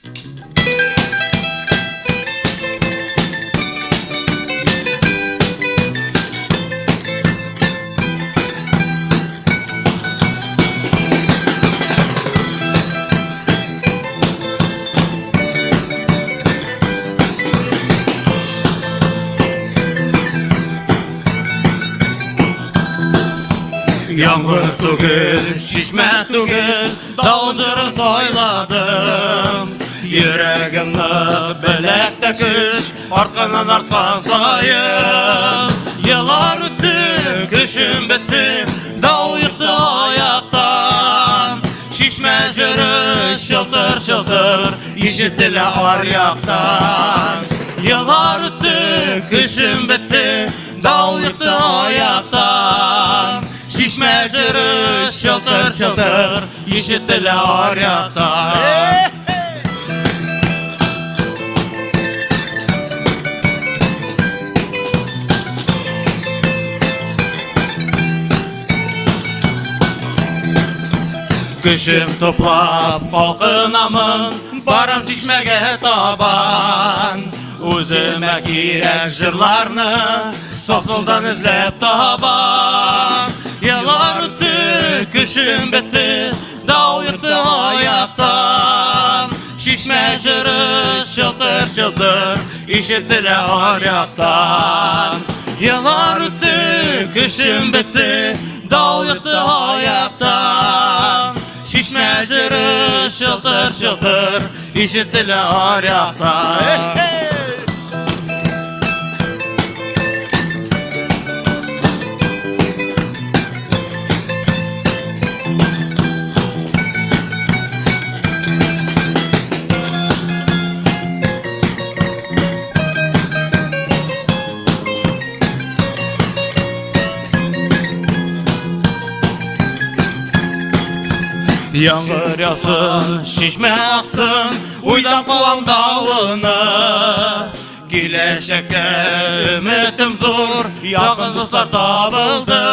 Yağmur tugül, şişme tugül, davulcurun soyladım. Yüreğimni bilekte kış, artkanan artkan sayım. Yıllar öttü, kışım bitti, dav yıktı ayaktan. Şişme jürü şıltır şıltır, işitile aryaktan. Yıllar öttü, kışım bitti, dav yıktı ayaktan. Şişme jürü şıltır şıltır, işitile aryaktan. Kışım toplap kalkınamın, barım çişmege taban. Özüme girek jırlarını, soğsuldan izlep taban. Yıllar öttü, kışım bitti, dav yıktı ayaktan. Şişme jürü şıltır şıltır, işitile aryaktan. Yıllar öttü, kışım bitti, dav yıktı ayaktan. Şişme jürü şıltır şıltır, işitile aryaktan. Yağmur yağsın, şişme aksın, uydam kovam davını. Gelecekte ümitim zor, yakın dostlar tabıldı.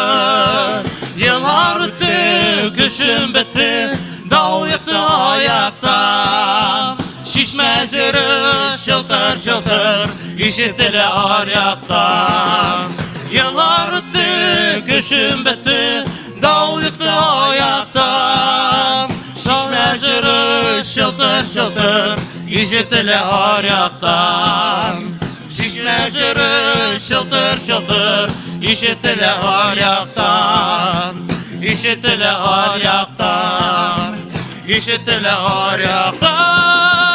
Yıllar öttü, kışım bitti, dav yıktı ayaktan. Şişme jürü şıltır şıltır, işitile aryaktan. Yıllar öttü, kışım bitti, dav yıktı ayaktan. Şişme jürü şıltır şıltır, işitile aryaktan. Şişme jürü şıltır şıltır, işitile aryaktan. İşitile aryaktan, işitile aryaktan.